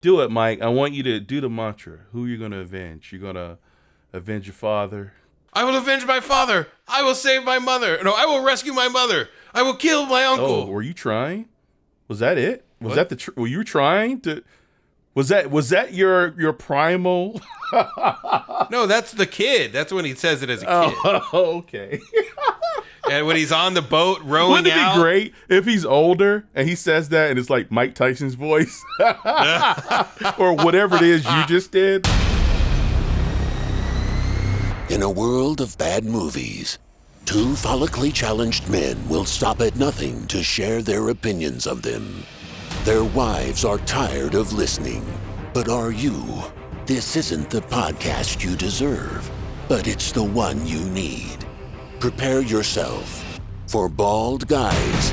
Do it, Mike. I want you to do the mantra. Who are you going to avenge? You're going to avenge your father? I will avenge my father. I will save my mother. No, I will rescue my mother. I will kill my uncle. Oh, were you trying? Was that it? Was What? that were you trying to? Was that your primal? No, that's the kid. That's when he says it as a kid. Oh, okay. And when he's on the boat rowing Wouldn't it out. be great if he's older and he says that and it's like Mike Tyson's voice or whatever it is you just did? In a world of bad movies, two follically challenged men will stop at nothing to share their opinions of them. Their wives are tired of listening. But are you? This isn't the podcast you deserve, but it's the one you need. Prepare yourself for bald guys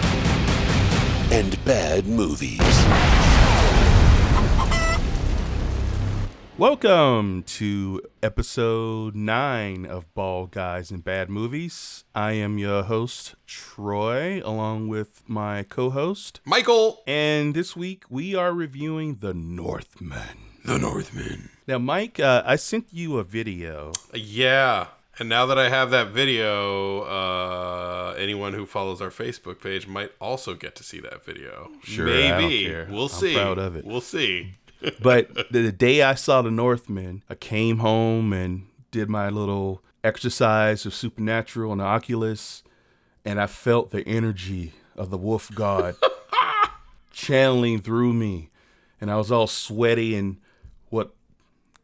and bad movies. Welcome to episode 9 of Bald Guys and Bad Movies. I am your host, Troy, along with my co-host, Michael. And this week we are reviewing The Northman. The Northman. Now, Mike, I sent you a video. Yeah. And now that I have that video, anyone who follows our Facebook page might also get to see that video. Sure, maybe. I don't care. We'll see. I'm proud of it. We'll see. But the day I saw The Northman, I came home and did my little exercise of Supernatural on the Oculus, and I felt the energy of the wolf god channeling through me. And I was all sweaty and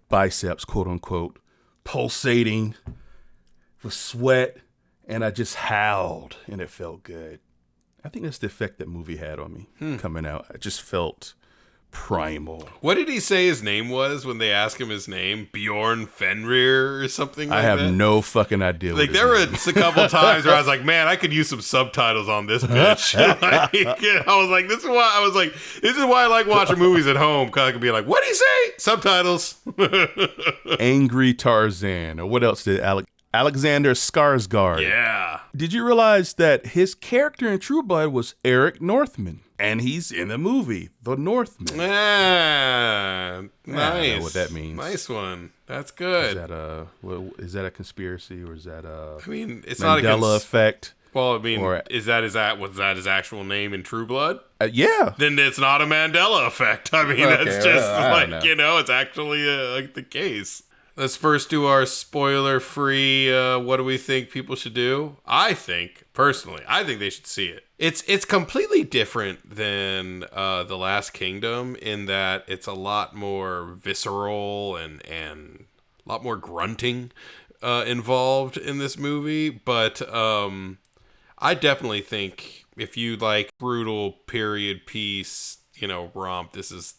biceps, quote unquote, pulsating with sweat, and I just howled, and it felt good. I think that's the effect that movie had on me coming out. I just felt primal. What did he say his name was when they asked him his name? Bjorn Fenrir or something like that? I have no fucking idea. Like, there were a couple times where I was like, man, I could use some subtitles on this bitch. I was like, this is why I like watching movies at home, because I could be like, what'd he say? Subtitles. Angry Tarzan, or what else did Alexander Skarsgård. Yeah. Did you realize that his character in True Blood was Eric Northman? And he's in the movie, The Northman. Yeah, nice. I don't know what that means. Nice one. That's good. Is that a conspiracy, or is that a I mean, it's Mandela not effect? Well, I mean, or, was that his actual name in True Blood? Yeah. Then it's not a Mandela effect. I mean, Okay, that's just it's actually like the case. Let's first do our spoiler-free, what do we think people should do? I think they should see it. It's completely different than The Last Kingdom in that it's a lot more visceral and a lot more grunting involved in this movie. But I definitely think if you like brutal period piece, romp, this is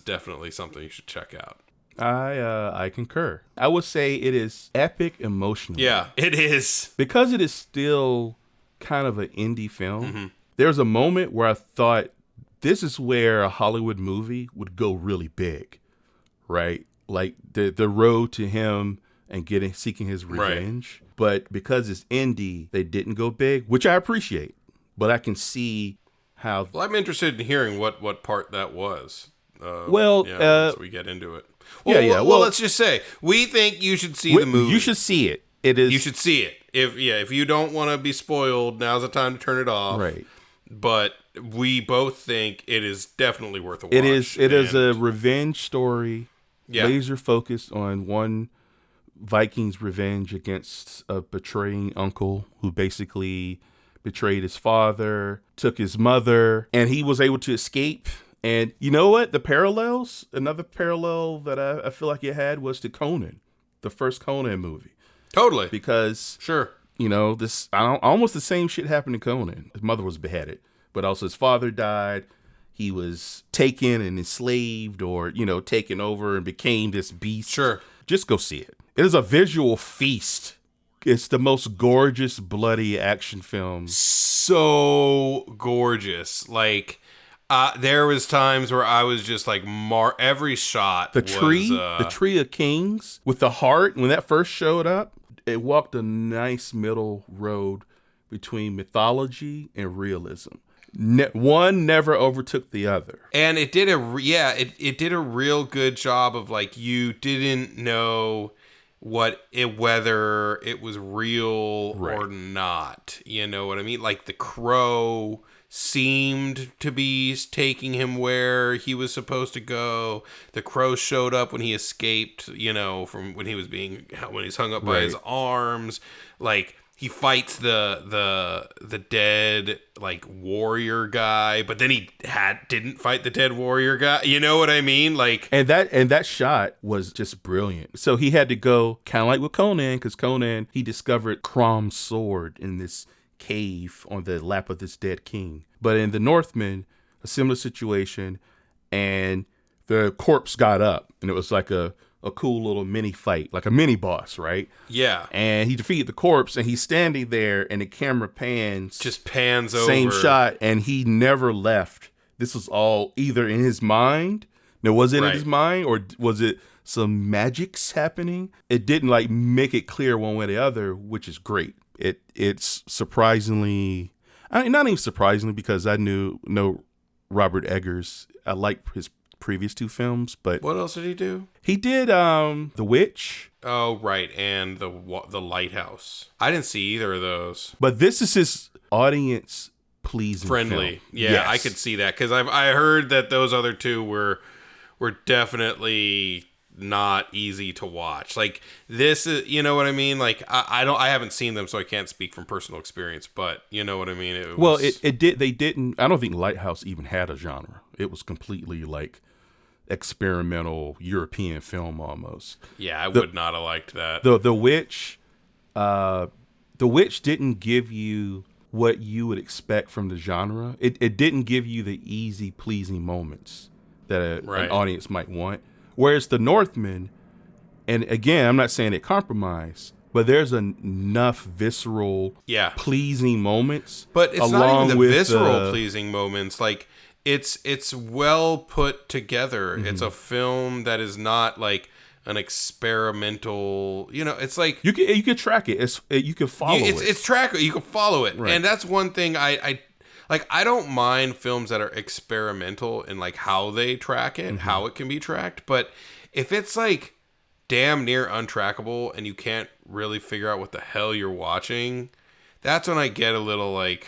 definitely something you should check out. I concur. I would say it is epic emotionally. Yeah, it is. Because it is still kind of an indie film, Mm-hmm. there's a moment where I thought this is where a Hollywood movie would go really big, right? Like the road to him and seeking his revenge. Right. But because it's indie, they didn't go big, which I appreciate. But I can see how... Well, I'm interested in hearing what part that was. Once we get into it. Well, let's just say we think you should see the movie. You should see it. It is. You should see it. If you don't want to be spoiled, now's the time to turn it off. Right. But we both think it is definitely worth a watch. It is a revenge story. Yeah. Laser focused on one Viking's revenge against a betraying uncle who basically betrayed his father, took his mother, and he was able to escape. And you know what? Another parallel that I feel like it had was to Conan, the first Conan movie. Totally. Because, sure, almost the same shit happened to Conan. His mother was beheaded, but also his father died. He was taken and enslaved or, taken over and became this beast. Sure. Just go see it. It is a visual feast. It's the most gorgeous, bloody action film. So gorgeous. Like... there was times where I was just like, every shot. The tree of kings with the heart. When that first showed up, it walked a nice middle road between mythology and realism. One never overtook the other. And it did it did a real good job of like you didn't know whether it was real or not. You know what I mean? Like the crow seemed to be taking him where he was supposed to go. The crow showed up when he escaped, from when he's hung up by his arms. Like he fights the dead like warrior guy, but then he didn't fight the dead warrior guy. You know what I mean? Like and that shot was just brilliant. So he had to go kind of like with Conan, because Conan, he discovered Crom's sword in this cave on the lap of this dead king. But in the Northman, a similar situation, and the corpse got up, and it was like a cool little mini fight, like a mini boss, right? Yeah. And he defeated the corpse, and he's standing there, and the camera just pans over. Same shot, and he never left. This was all either in his mind. Now, was it in his mind, or was it some magics happening? It didn't like make it clear one way or the other, which is great. It's surprisingly, not even surprisingly, because I know Robert Eggers. I like his previous two films, but what else did he do? He did The Witch. Oh, right, and the Lighthouse. I didn't see either of those. But this is his audience pleasing, friendly. Film. Yeah, yes. I could see that because I heard that those other two were definitely not easy to watch. Like this is, you know what I mean? Like I haven't seen them, so I can't speak from personal experience, but you know what I mean? They didn't, I don't think Lighthouse even had a genre. It was completely like experimental European film almost. Yeah, I would not have liked that. The Witch didn't give you what you would expect from the genre. It didn't give you the easy pleasing moments that an audience might want. Whereas the Northman, and again, I'm not saying it compromised, but there's enough visceral, pleasing moments. But it's not even the visceral pleasing moments. Like it's well put together. Mm-hmm. It's a film that is not like an experimental. It's like you can track it. You can follow it. It's trackable. You can follow it, and that's one thing I like. I don't mind films that are experimental in like how they track it, how it can be tracked. But if it's like damn near untrackable and you can't really figure out what the hell you're watching, that's when I get a little like,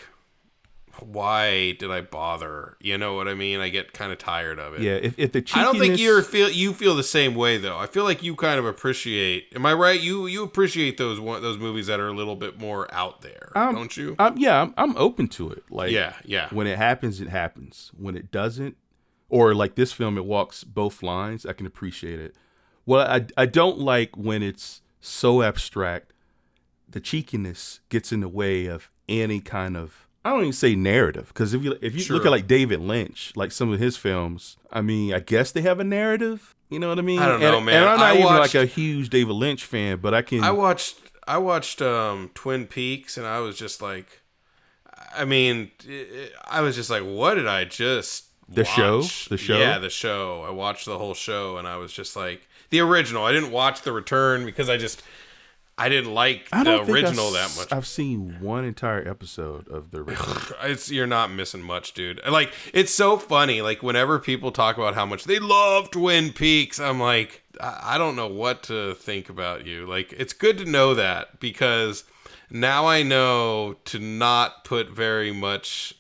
why did I bother? You know what I mean? I get kind of tired of it. Yeah, if the cheekiness... I don't think you feel the same way though. I feel like you kind of appreciate. Am I right? You appreciate those movies that are a little bit more out there, don't you? I'm open to it. Like yeah. When it happens, it happens. When it doesn't, or like this film, it walks both lines. I can appreciate it. Well, I don't like when it's so abstract. The cheekiness gets in the way of any kind of, I don't even say narrative, because if you look at like David Lynch, like some of his films, I mean, I guess they have a narrative. You know what I mean? I don't know, man. And I'm not even like a huge David Lynch fan, but I can. I watched Twin Peaks, and I was just like, I mean, I was just like, what did I just watch? The show? Yeah, the show. I watched the whole show, and I was just like, the original. I didn't watch The Return because I didn't like the original that much. I've seen one entire episode of The Return. You're not missing much, dude. Like, it's so funny. Like, whenever people talk about how much they love Twin Peaks, I'm like, I don't know what to think about you. Like, it's good to know that, because now I know to not put very much,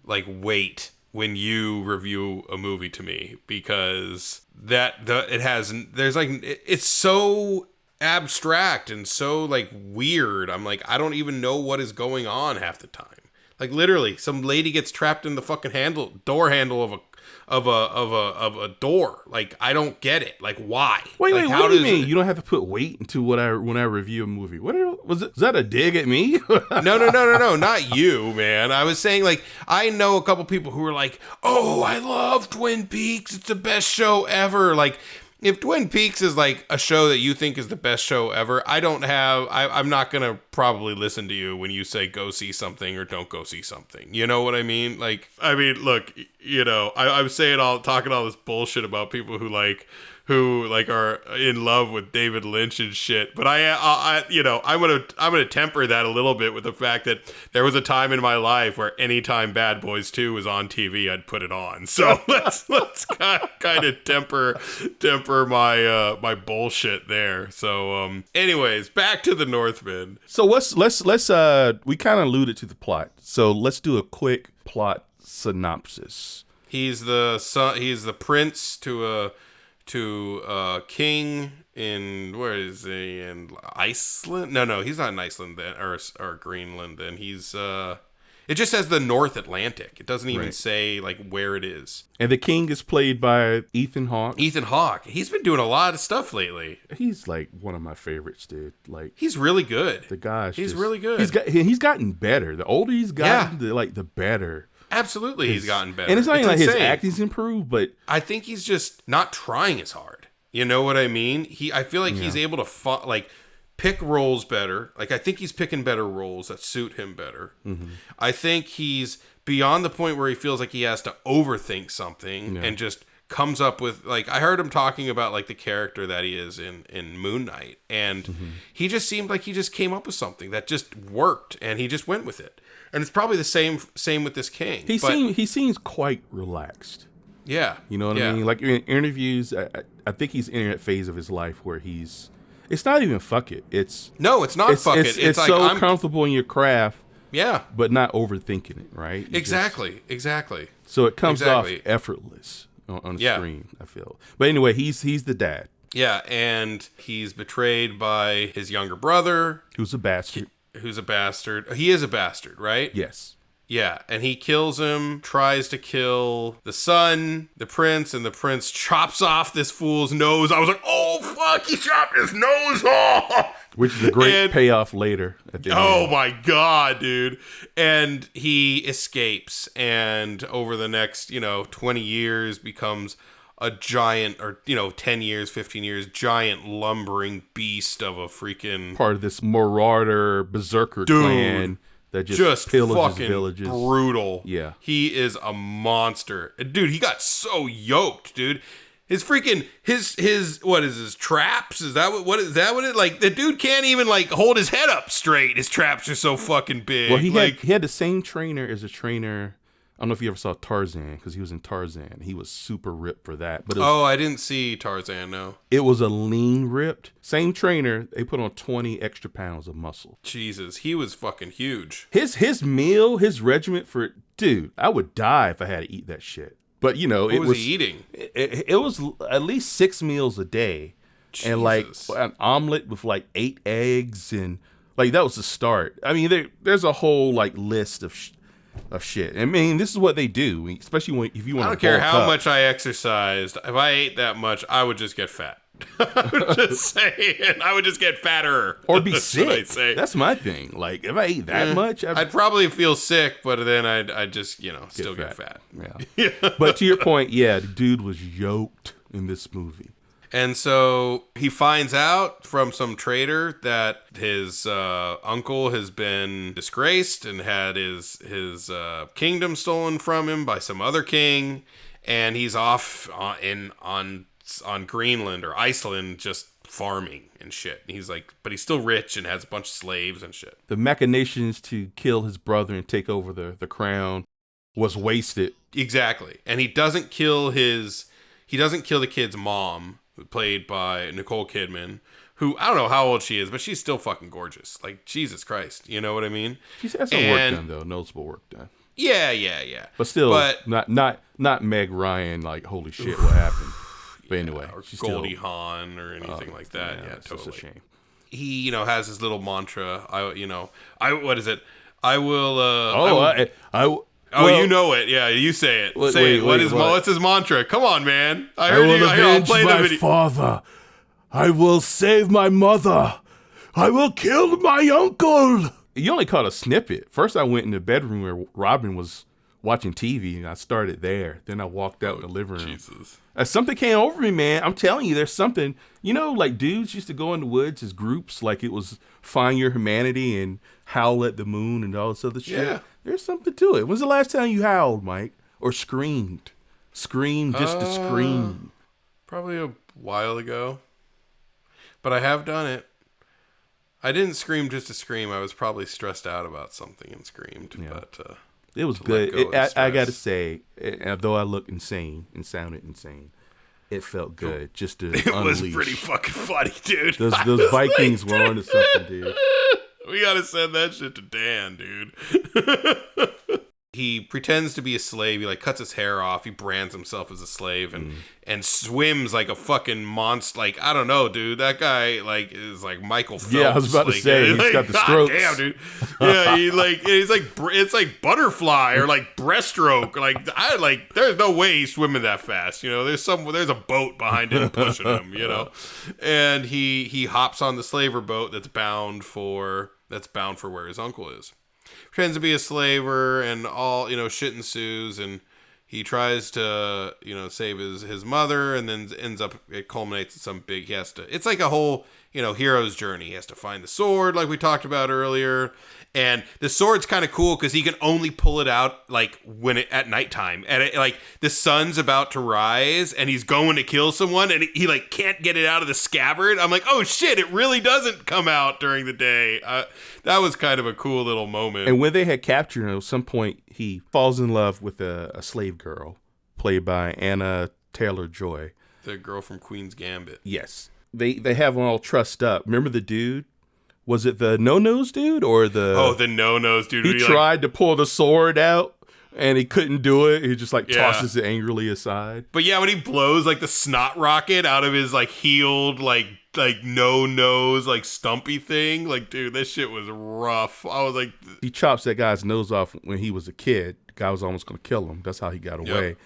like weight when you review a movie to me, because it's so abstract and so like weird. I'm like, I don't even know what is going on half the time. Like literally, some lady gets trapped in the fucking door handle of a door. Like, I don't get it. Like, why? Wait, what do you mean? You don't have to put weight into when I review a movie. Was that a dig at me? No, not you, man. I was saying, like, I know a couple people who are like, oh, I love Twin Peaks. It's the best show ever. Like, if Twin Peaks is like a show that you think is the best show ever, I'm not going to probably listen to you when you say go see something or don't go see something. You know what I mean? Like, I mean, look, I'm talking all this bullshit about people who who like are in love with David Lynch and shit. But I'm gonna temper that a little bit with the fact that there was a time in my life where anytime Bad Boys 2 was on TV, I'd put it on. So let's kind of temper my bullshit there. So anyways, back to the Northman. So let's we kind of alluded to the plot. So let's do a quick plot synopsis. He's the son. He's the prince to a king in, where is he, in Iceland? No, he's not in Iceland then, or Greenland. Then he's it just says the North Atlantic. It doesn't even say like where it is. And the king is played by Ethan Hawke. Ethan Hawke. He's been doing a lot of stuff lately. He's like one of my favorites, dude. Like, he's really good. The guy's he's really good. He's gotten better. The older he's gotten, the better. Absolutely, he's gotten better. And it's not even like his acting's improved, but I think he's just not trying as hard. You know what I mean? I feel like he's able to pick roles better. Like, I think he's picking better roles that suit him better. Mm-hmm. I think he's beyond the point where he feels like he has to overthink something and just comes up with, like, I heard him talking about like the character that he is in Moon Knight, and he just seemed like he just came up with something that just worked, and he just went with it. And it's probably the same with this king. He seems quite relaxed. Yeah. You know what I mean? Like in interviews, I think he's in that phase of his life where it's not even fuck it. It's not fuck it. It's like, so comfortable in your craft. Yeah. But not overthinking it, right? Exactly. So it comes off effortless on the screen, I feel. But anyway, he's the dad. Yeah, and he's betrayed by his younger brother. Who's a bastard. He is a bastard, right? Yes. Yeah, and he kills him, tries to kill the son, the prince, and the prince chops off this fool's nose. I was like, oh, fuck, he chopped his nose off! Which is a great payoff later at the end. Oh, my God, dude. And he escapes, and over the next, 20 years becomes a giant, or 10 years, 15 years, giant lumbering beast of a freaking part of this marauder berserker clan that just pillages villages. Brutal. Yeah, he is a monster, dude. He got so yoked, dude. His freaking his what is his traps? Is that what it like? The dude can't even like hold his head up straight. His traps are so fucking big. Well, he had the same trainer as a trainer. I don't know if you ever saw Tarzan, because he was in Tarzan. He was super ripped for that. But I didn't see Tarzan, no. It was a lean ripped. Same trainer, they put on 20 extra pounds of muscle. Jesus, he was fucking huge. His regiment for, dude, I would die if I had to eat that shit. But, what was he eating? It was at least 6 meals a day. Jesus. And like an omelet with like 8 eggs, and like that was the start. I mean, there's a whole like list of shit. I mean, this is what they do, especially if you want to. I don't care how much I exercised. If I ate that much, I would just get fat. I would just say, I would just get fatter or be sick. That's my thing. Like, if I ate that much, I'd probably feel sick, but then I'd just still get fat. Yeah. But to your point, the dude was yoked in this movie. And so he finds out from some trader that his uncle has been disgraced and had his kingdom stolen from him by some other king, and he's off on Greenland or Iceland just farming and shit. And he's like, but he's still rich and has a bunch of slaves and shit. The machinations to kill his brother and take over the crown was wasted. Exactly, and he doesn't kill the kid's mom, played by Nicole Kidman, who, I don't know how old she is, but she's still fucking gorgeous. Like, Jesus Christ. You know what I mean? She's had some work done, though. Noticeable work done. Yeah. But still, not Meg Ryan, like, holy shit, what happened? But anyway. Or Goldie Hawn or anything like that. Yeah, totally. It's a shame. He, has his little mantra. What is it? I will... Well, you know it. Yeah, you say it. What's his mantra? Come on, man. I will avenge my father. I will save my mother. I will kill my uncle. You only caught a snippet. First, I went in the bedroom where Robin was watching TV, and I started there. Then I walked out in the living room. Jesus. Something came over me, man. I'm telling you, there's something. Like dudes used to go in the woods as groups, like it was Find Your Humanity and Howl at the Moon and all this other shit. Yeah. There's something to it. When's the last time you howled, Mike? Or screamed? Screamed just to scream. Probably a while ago. But I have done it. I didn't scream just to scream. I was probably stressed out about something and screamed. Yeah. But it was good. I got to say, though I look insane and sounded insane, it felt good just to It unleash. was pretty fucking funny, dude. Those Vikings were onto something, dude. We gotta send that shit to Dan, dude. He pretends to be a slave. He cuts his hair off. He brands himself as a slave and swims like a fucking monster. I don't know, dude. That guy is like Michael Phelps. Yeah, I was about to say he's got the strokes. Damn, dude. Yeah, he's like it's like butterfly or like breaststroke. There's no way he's swimming that fast. There's a boat behind him pushing him. And he hops on the slaver boat that's bound for where his uncle is. Pretends to be a slaver, and all shit ensues, and he tries to save his mother, and then it culminates in some big. It's like a whole hero's journey. He has to find the sword, like we talked about earlier, and the sword's kind of cool because he can only pull it out at nighttime, and the sun's about to rise, and he's going to kill someone, and he can't get it out of the scabbard. I'm like, oh shit, it really doesn't come out during the day. That was kind of a cool little moment. And when they had captured him, at some point he falls in love with a slave girl played by Anna Taylor-Joy, the girl from Queen's Gambit. Yes, they have them all trussed up. Remember the dude? Was it the no-nose dude or the no-nose dude? He tried to pull the sword out and he couldn't do it. He just tosses it angrily aside. But yeah, when he blows the snot rocket out of his healed no-nose stumpy thing, dude, that shit was rough. I was like, he chops that guy's nose off when he was a kid. The guy was almost going to kill him. That's how he got away. Yep.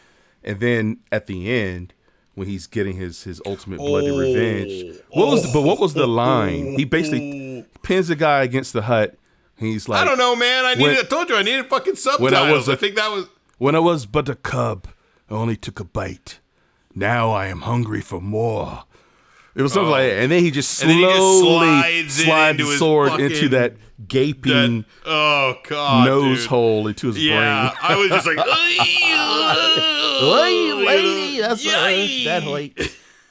And then at the end, when he's getting his ultimate bloody revenge, what was the line? He basically pins the guy against the hut. He's like, I don't know, man. I told you I needed fucking subtitles. I think that was when I was but a cub. I only took a bite. Now I am hungry for more. It was something like that. And then he just slowly slides the sword into that gaping nose hole into his brain. I was just like, lady, that's that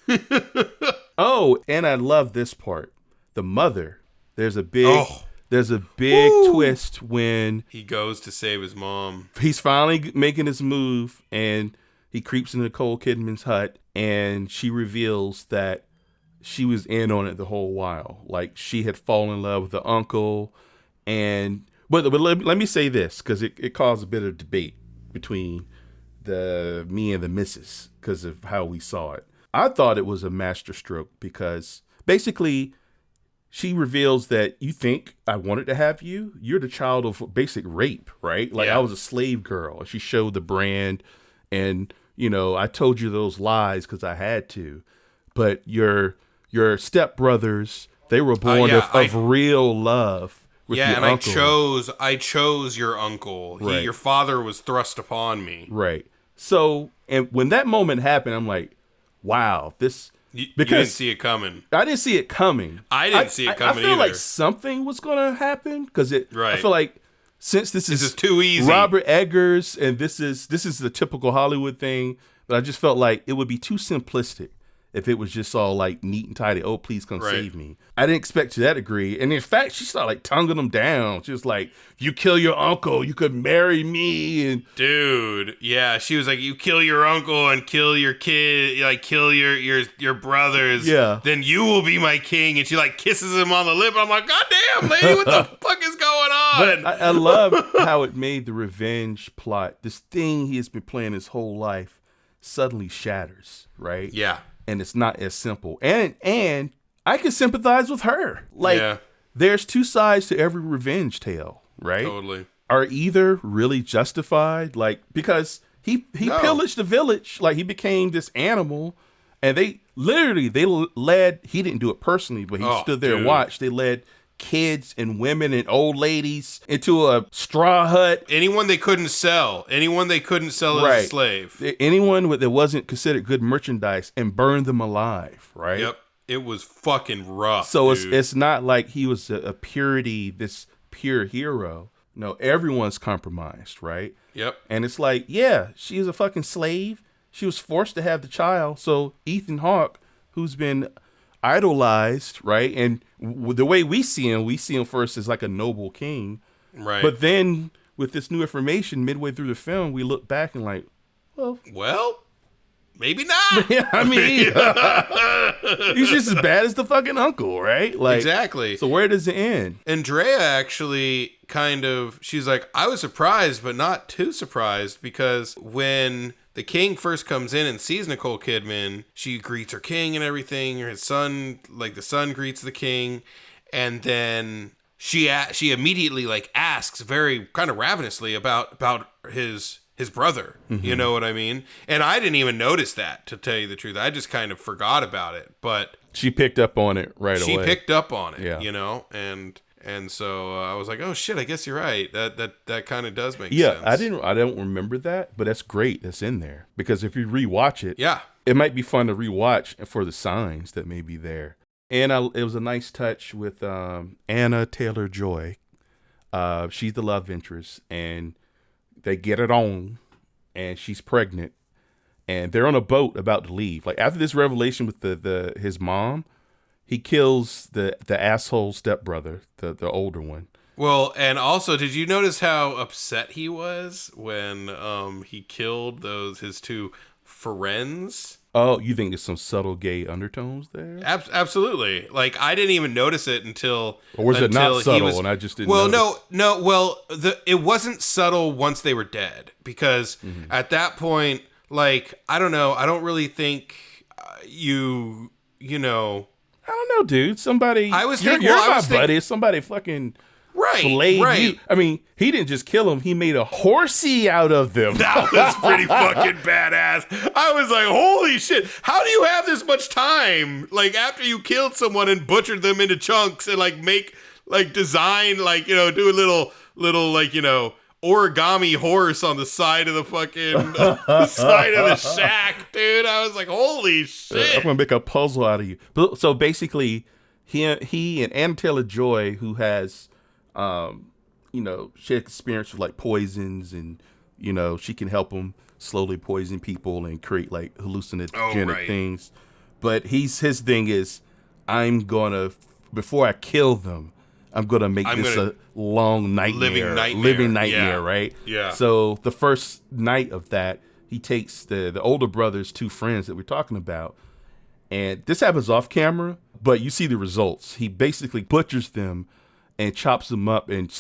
hurt. Oh, and I love this part. The mother. There's a big twist when he goes to save his mom. He's finally making his move, and he creeps into Nicole Kidman's hut, and she reveals that she was in on it the whole while. She had fallen in love with the uncle, but let me say this, because it caused a bit of debate between me and the missus because of how we saw it. I thought it was a masterstroke because basically she reveals that you think I wanted to have you. You're the child of basic rape, right? I was a slave girl. She showed the brand, and I told you those lies because I had to. But your stepbrothers, they were born of real love. With your uncle. I chose your uncle. Right. Your father was thrust upon me. Right. So, and when that moment happened, I'm like, wow, this. You didn't see it coming. I didn't see it coming. I didn't see it coming either. I feel like something was going to happen because I feel like since this is too easy, Robert Eggers, and this is the typical Hollywood thing, but I just felt like it would be too simplistic if it was just all neat and tidy. Oh, please come save me. I didn't expect to that degree. And in fact, she started tonguing him down. She was like, you kill your uncle, you could marry me. And dude, yeah, she was like, you kill your uncle and kill your kid, kill your brothers. Yeah. Then you will be my king. And she kisses him on the lip. I'm like, God damn, lady, what the fuck is going on? But I love how it made the revenge plot, this thing he has been playing his whole life, suddenly shatters, right? Yeah. And it's not as simple. And I can sympathize with her. There's two sides to every revenge tale, right? Totally. Are either really justified? Because he pillaged the village. He became this animal. And they led, he didn't do it personally, but he stood there and watched. They led kids and women and old ladies into a straw hut. Anyone they couldn't sell as a slave. Anyone that wasn't considered good merchandise, and burned them alive, right? Yep. It was fucking rough. So it's not like he was a purity, this pure hero. No, everyone's compromised, right? Yep. And it's she's a fucking slave. She was forced to have the child. So Ethan Hawke, who's been idolized, right? And the way we see him first as like a noble king. Right. But then with this new information midway through the film, we look back and like, well, maybe not. yeah, I mean, he's just as bad as the fucking uncle, right? Like, exactly. So where does it end? Andrea actually she's like, I was surprised, but not too surprised, because when the king first comes in and sees Nicole Kidman, she greets her king and everything. Her son, like the son greets the king. And then she immediately like asks very kind of ravenously about his brother. Mm-hmm. You know what I mean? And I didn't even notice that, to tell you the truth. I just kind of forgot about it. But she picked up on it away. She picked up on it, yeah. You know? And so I was like, oh shit, I guess you're right. That kind of does make sense. Yeah, I don't remember that, but that's great. That's in there, because if you rewatch it, yeah, it might be fun to rewatch for the signs that may be there. And it was a nice touch with Anna Taylor-Joy. She's the love interest, and they get it on, and she's pregnant, and they're on a boat about to leave. Like, after this revelation with his mom, he kills the asshole stepbrother, the older one. Well, and also, did you notice how upset he was when he killed his two friends? Oh, you think there's some subtle gay undertones there? Absolutely. Like, I didn't even notice it until... Or was it not subtle and I just didn't notice? No. Well, it wasn't subtle once they were dead. Because at that point, like, I don't know. I don't really think you know... I don't know, dude. Somebody... You're my buddy. Somebody fucking... Right. You. I mean, he didn't just kill him. He made a horsey out of them. That was pretty fucking badass. I was like, holy shit. How do you have this much time? Like, after you killed someone and butchered them into chunks and, like, make, like, design, like, you know, do a little, like, you know, origami horse on the side of the fucking side of the shack, dude. I was like, holy shit. I'm going to make a puzzle out of you. So, basically, he and Anna Taylor-Joy, who has... you know, she had experience with like poisons, and you know, she can help him slowly poison people and create like hallucinogenic things. But his thing is, before I kill them, I'm gonna make this a long nightmare, living nightmare, right? Yeah. So the first night of that, he takes the older brother's two friends that we're talking about, and this happens off camera, but you see the results. He basically butchers them and chops them up and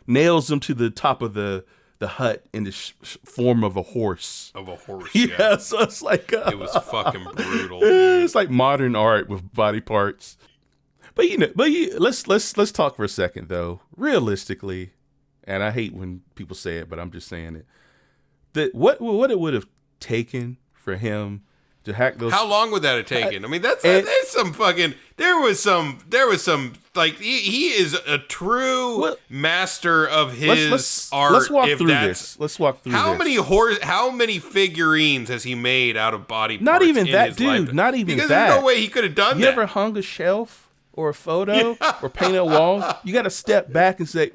nails them to the top of the hut in the form of a horse. Yeah. So it's like... it was fucking brutal, dude. It's like modern art with body parts. But let's talk for a second, though. Realistically, and I hate when people say it, but I'm just saying it. That what it would have taken for him to hack those... How long would that have taken? I mean, there's some fucking... There was some like, he is a true master of his art. Let's walk through this. How many figurines has he made out of body parts? Not even that, dude. Not even that. Because there's no way he could have done that. You ever hung a shelf or a photo or painted a wall? You got to step back and say,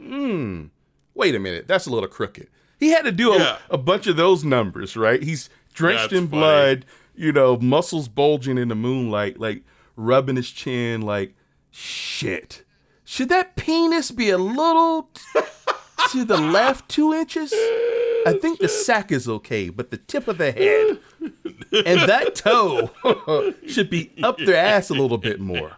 wait a minute, that's a little crooked. He had to do a bunch of those numbers, right? He's drenched in blood, you know, muscles bulging in the moonlight, like rubbing his chin, like, shit. Should that penis be a little to the left 2 inches? I think the sack is okay, but the tip of the head and that toe should be up their ass a little bit more.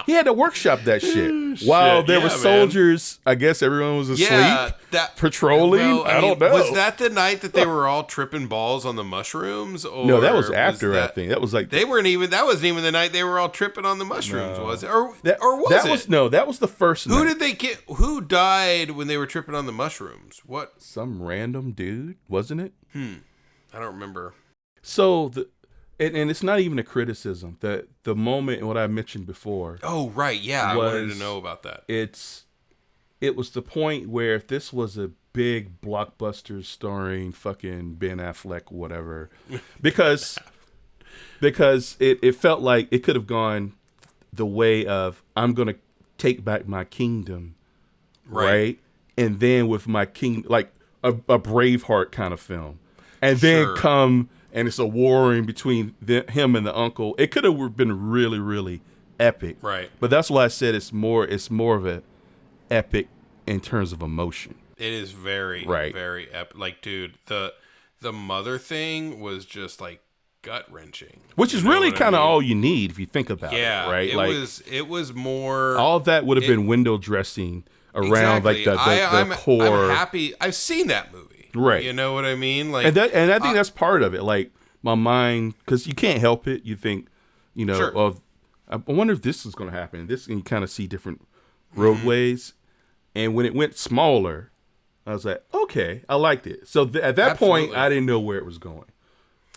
He had to workshop that shit. While there were soldiers, man. I guess everyone was asleep, patrolling. I don't know. Was that the night that they were all tripping balls on the mushrooms? Or no, that was after. I think that was like they weren't even. That wasn't even the night they were all tripping on the mushrooms, was it? Or was it? That was the first. Who night. did they get? Who died when they were tripping on the mushrooms? What? Some random dude, wasn't it? I don't remember. So And it's not even a criticism. The moment, what I mentioned before. Oh, right. Yeah, I wanted to know about that. It was the point where if this was a big blockbuster starring fucking Ben Affleck, whatever, because it felt like it could have gone the way of, I'm going to take back my kingdom, right? And then with my king, like a Braveheart kind of film. And then come and it's a warring between him and the uncle. It could have been really, really epic. Right. But that's why I said it's more of a epic in terms of emotion. It is very, very epic. Like, dude, the mother thing was just like gut wrenching, which is really kind of all you need if you think about it. Right? It was more. All of that would have been window dressing around like the core. I'm happy. I've seen that movie. Right. You know what I mean? Like, and I think that's part of it. Like my mind, because you can't help it. You think, sure. well, I wonder if this is going to happen. This, and you kind of see different roadways. And when it went smaller, I was like, okay, I liked it. So at that point, I didn't know where it was going.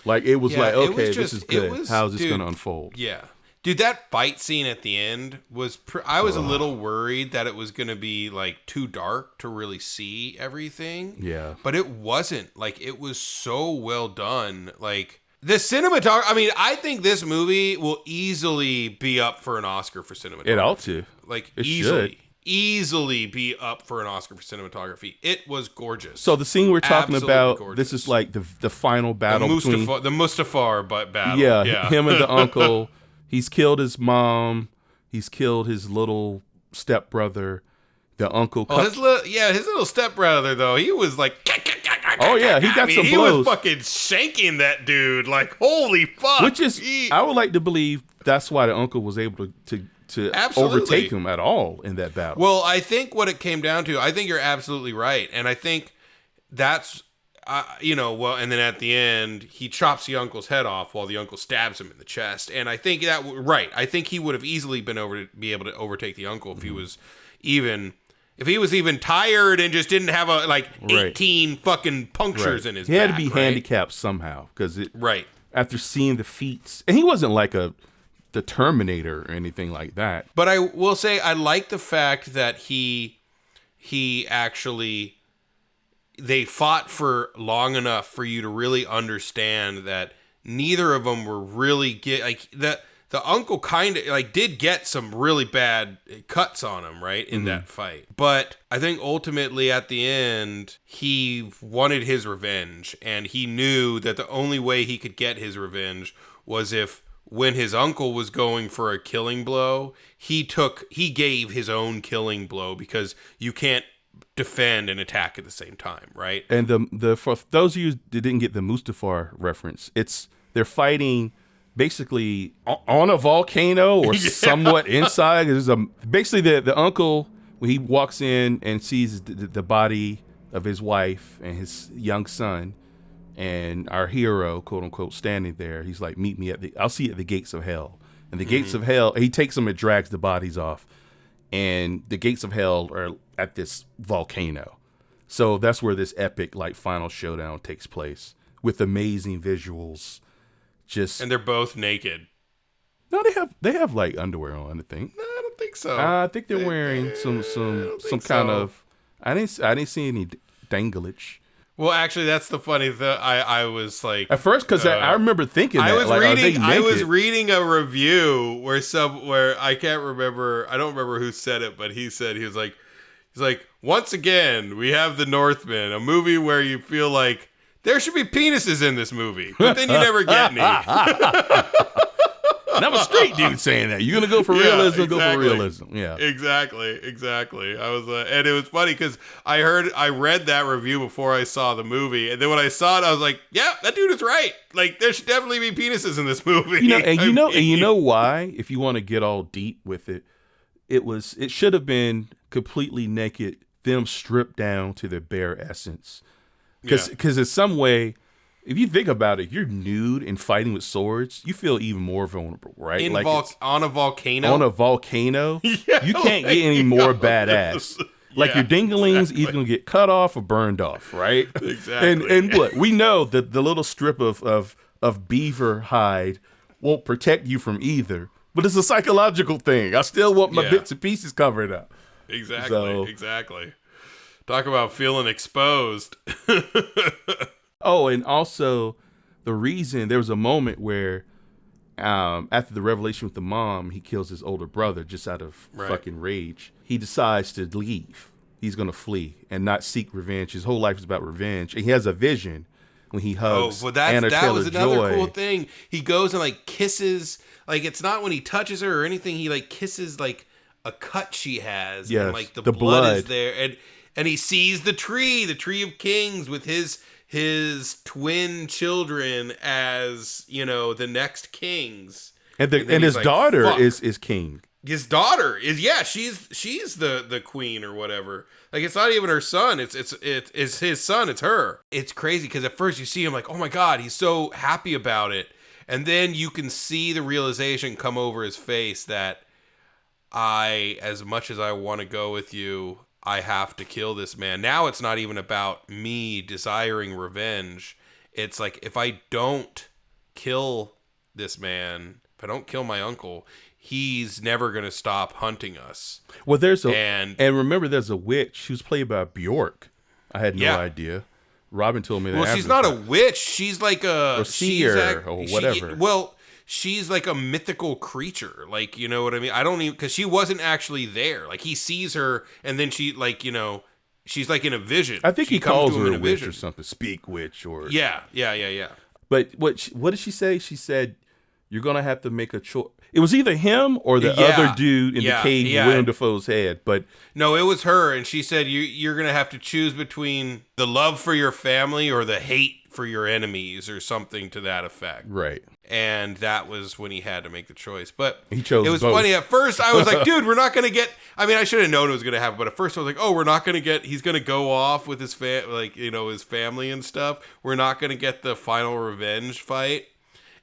Like, it was like, okay, this is good. How is this going to unfold? Yeah. Dude, that fight scene at the end was... I was a little worried that it was going to be, like, too dark to really see everything. Yeah. But it wasn't. Like, it was so well done. Like, the cinematography... I mean, I think this movie will easily be up for an Oscar for cinematography. It ought to. Like, it easily. Should. Easily be up for an Oscar for cinematography. It was gorgeous. So the scene we're talking about, gorgeous. This is like the final battle between the Mustafar battle. Yeah, him and the uncle. He's killed his mom. He's killed his little stepbrother. The uncle. His little stepbrother though. He was like, oh yeah, he got some blows. He was fucking shanking that dude. Like, holy fuck. Which is, I would like to believe that's why the uncle was able to overtake him at all in that battle. Well, I think what it came down to, I think you're absolutely right. And I think that's, and then at the end, he chops the uncle's head off while the uncle stabs him in the chest. And I think I think he would have easily been able to overtake the uncle if he was even tired and just didn't have 18 fucking punctures in his back. He had to be handicapped somehow because after seeing the feats, and he wasn't like the Terminator or anything like that. But I will say I like the fact that he actually, they fought for long enough for you to really understand that neither of them were really the uncle kind of did get some really bad cuts on him, right, in that fight. But I think ultimately at the end, he wanted his revenge, and he knew that the only way he could get his revenge was if, when his uncle was going for a killing blow, he gave his own killing blow, because you can't defend and attack at the same time, right? And for those of you that didn't get the Mustafar reference, they're fighting basically on a volcano or somewhat inside. Basically the uncle, when he walks in and sees the body of his wife and his young son, and our hero, quote unquote, standing there, he's like, meet me I'll see you at the gates of hell. And the gates of hell, he takes them and drags the bodies off. And the gates of hell are at this volcano. So that's where this epic final showdown takes place with amazing visuals. And they're both naked. No, they have underwear on, I think. No, I don't think so. I think they're wearing some kind of, I didn't see any danglage. Well, actually, that's the funny thing. I was like, at first, because I remember thinking I that was reading a review where I can't remember. I don't remember who said it, but he was like, once again, we have the Northman, a movie where you feel like there should be penises in this movie, but then you never get any. And I'm a straight dude saying that. You're gonna go for realism, go for realism. Yeah, exactly. I was, and it was funny because I read that review before I saw the movie, and then when I saw it, I was like, yeah, that dude is right. Like, there should definitely be penises in this movie. You know why? If you want to get all deep with it, it should have been completely naked, them stripped down to their bare essence. Because in some way, if you think about it, if you're nude and fighting with swords, you feel even more vulnerable, right? On a volcano? On a volcano? Yeah, you can't get any more badass. Like, your dinglings either going to get cut off or burned off, right? Exactly. And what? We know that the little strip of beaver hide won't protect you from either, but it's a psychological thing. I still want my bits and pieces covered up. Exactly. Talk about feeling exposed. Oh, and also the reason, there was a moment where after the revelation with the mom, he kills his older brother just out of fucking rage. He decides to leave. He's going to flee and not seek revenge. His whole life is about revenge. And he has a vision when he hugs but Anna that was another Taylor-Joy. cool thing. He goes and like kisses, like it's not when he touches her or anything. He like kisses like a cut she has, Yes, and like the the blood is blood. there, and he sees the tree of kings with his twin children as the next kings, And then his he's like, daughter "Fuck." is king. His daughter is she's the queen or whatever. Like it's not even her son. It's his son. It's her. It's crazy because at first you see him like, oh my god, he's so happy about it, and then you can see the realization come over his face that as much as I want to go with you, I have to kill this man. Now it's not even about me desiring revenge. It's like if I don't kill this man, if I don't kill my uncle, he's never going to stop hunting us. Well, and remember, there's a witch who's played by Bjork. I had no idea. Robin told me that. Well, she's not a witch. She's like a seer or whatever. She's like a mythical creature. Like, you know what I mean? I don't even, because she wasn't actually there. Like he sees her, and then she like she's like in a vision. I think he calls her a witch or something. Speak witch or yeah. But what did she say? She said, "You're gonna have to make a choice." It was either him or the other dude in the cave with Willem Dafoe's head. But no, it was her, and she said you're gonna have to choose between the love for your family or the hate for your enemies, or something to that effect. Right. And that was when he had to make the choice. But he chose. It was both. funny at first. I was like, dude, we're not gonna get. I mean, I should have known it was gonna happen. But at first, I was like, oh, we're not gonna get. He's gonna go off with his his family and stuff. We're not gonna get the final revenge fight,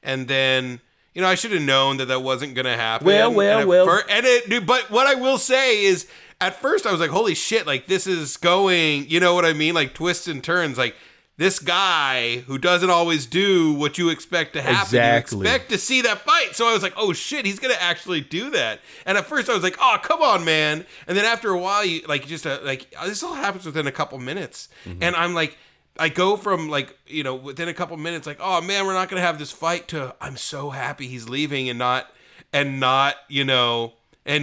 and then. I should have known that wasn't going to happen. Well. But what I will say is, at first I was like, holy shit, like this is going, you know what I mean? Like twists and turns. Like this guy who doesn't always do what you expect to happen. Exactly. You expect to see that fight. So I was like, oh shit, he's going to actually do that. And at first I was like, oh, come on, man. And then after a while, you like just this all happens within a couple minutes. Mm-hmm. And I'm like, I go from within a couple minutes, like, oh man, we're not gonna have this fight, to I'm so happy he's leaving and not, and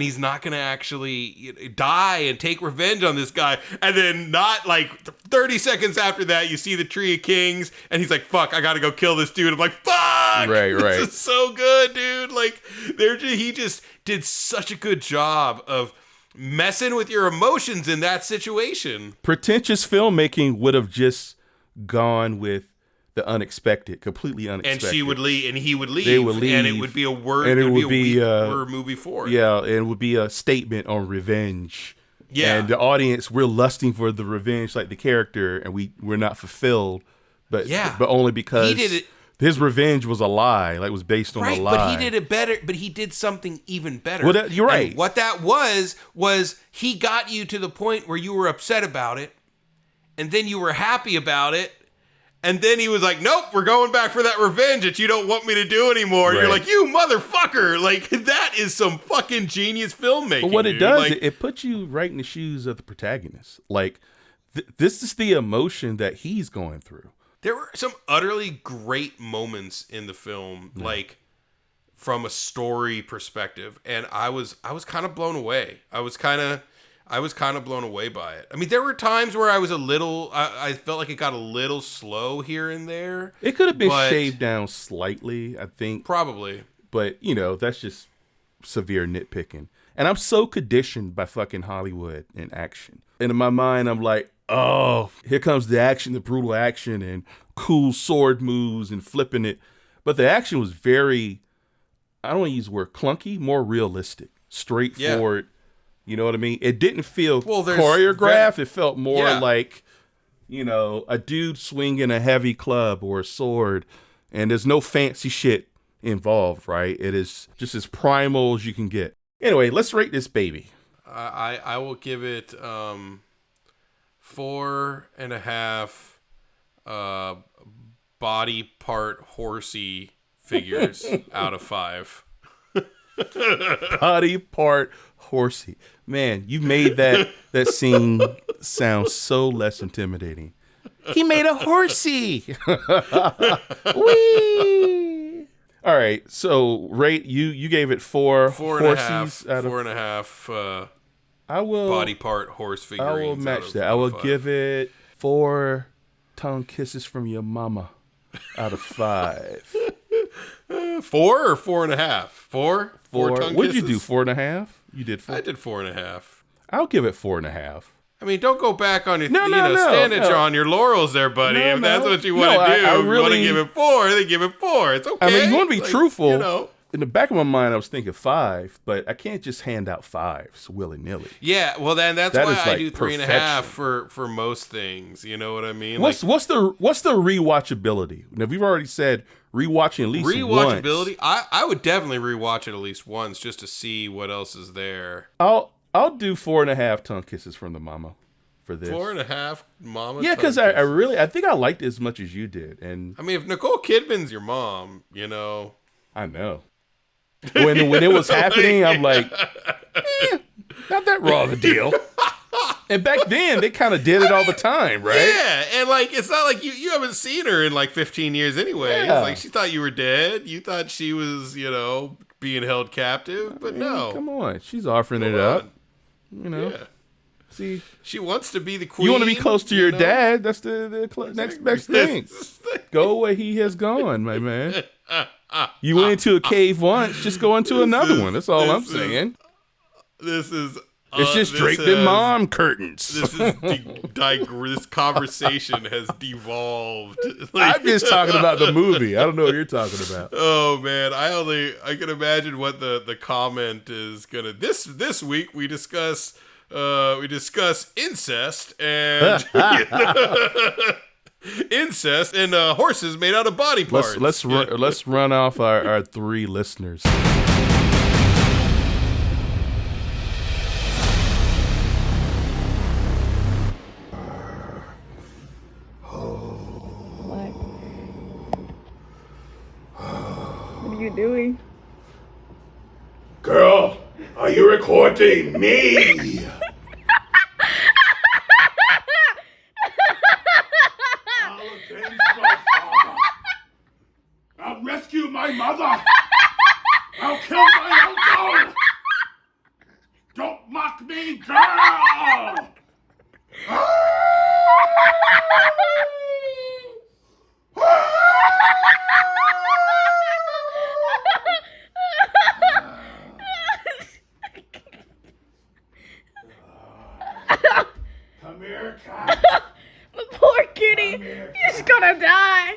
he's not gonna actually die and take revenge on this guy. And then not like 30 seconds after that, you see the Tree of Kings, and he's like, fuck, I gotta go kill this dude. I'm like, fuck, right. This is so good, dude. Like, he just did such a good job of messing with your emotions in that situation. Pretentious filmmaking would have just gone with the unexpected, completely unexpected. And she would leave, and he would leave. They would leave, and it would be a word. and it would be a movie for it. Yeah, and it would be a statement on revenge. Yeah, and the audience, we're lusting for the revenge, like the character, and we're not fulfilled. But only because he did it. His revenge was a lie, like it was based on a lie. But he did it better. But he did something even better. Well, you're right. And what that was he got you to the point where you were upset about it. And then you were happy about it. And then he was like, nope, we're going back for that revenge that you don't want me to do anymore. Right. You're like, you motherfucker. Like, that is some fucking genius filmmaking. But what it does, it puts you right in the shoes of the protagonist. Like, this is the emotion that he's going through. There were some utterly great moments in the film, like, from a story perspective. And I was kind of blown away. I was kind of blown away by it. I mean, there were times where I was I felt like it got a little slow here and there. It could have been shaved down slightly, I think. Probably. But, that's just severe nitpicking. And I'm so conditioned by fucking Hollywood and action. And in my mind, I'm like, oh, here comes the action, the brutal action, and cool sword moves and flipping it. But the action was very, I don't want to use the word clunky, more realistic, straightforward. Yeah. You know what I mean? It didn't feel choreographed. It felt more like, a dude swinging a heavy club or a sword. And there's no fancy shit involved, right? It is just as primal as you can get. Anyway, let's rate this baby. I will give it 4.5 body part horsey figures out of 5. Body part horsey. Man, you made that scene sound so less intimidating. He made a horsey. Whee! All right, so rate you gave it 4 horses out of 4.5. I will body part horse figurines. I will match that. I will give it 4 tongue kisses from your mama. out of 5. 4 or 4.5? 4? 4 tongue What'd kisses? you do? 4.5? You did 4. I did 4.5. I'll give it 4.5. I mean, don't go back on your, No, stand on your laurels there, buddy. No, if that's no. what you want to No, do, I if you want to really- give it 4, then give it 4. It's okay. I mean, you want to be Like, truthful. You know. In the back of my mind, I was thinking 5, but I can't just hand out 5s willy-nilly. Yeah, well, then that's That why is, I like, do 3.5 perfection. for most things. You know what I mean? What's the rewatchability? Now, we've already said rewatching at least rewatchability? once. I would definitely rewatch it at least once just to see what else is there. I'll do 4.5 tongue kisses from the mama for this. 4.5 mama. Yeah, because I think I liked it as much as you did, and I mean, if Nicole Kidman's your mom, you know. I know. When it was happening, I'm like, not that raw of a deal. And back then, they kind of did it all the time, right? Yeah, and like it's not like you haven't seen her in like 15 years anyway. Yeah. It's like she thought you were dead. You thought she was, being held captive, but no. Come on, she's offering it Come up. on. You know, Yeah. see, She wants to be the queen. you want to be close to your know? dad. That's the next best thing. Go where he has gone, my man. You went into a cave once, just go into another one. That's all I'm saying. This is. It's just draped in mom curtains. This conversation has devolved. I'm just talking about the movie. I don't know what you're talking about. Oh man, I can imagine what the comment is gonna. This week we discuss incest and incest and horses made out of body parts. Let's run off our 3 listeners. What are you doing? Girl, are you recording me? I'll avenge my father. I'll rescue my mother. I'll kill my uncle. Don't mock me, girl. Come here, cat. The poor kitty. He's gonna die.